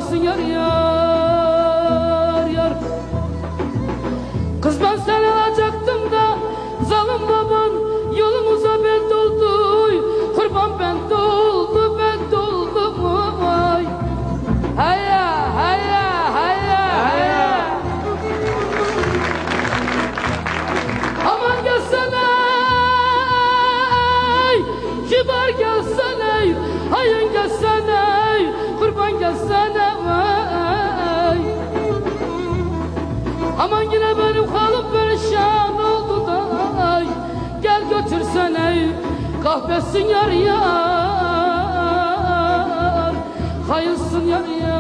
kahvetsin yar yar yar. Kız ben seni alacaktım da zalim baban yolumuza ben doldu. Kurban ben doldu vay. Hayya hayya hayya hayya. Aman gelsene kibar gelsene, hayın gelsene, kurban gelsene vay. Aman yine benim halim perişan oldu da gel götürsene, kahvetsin yar yar, hayırsın yar yar.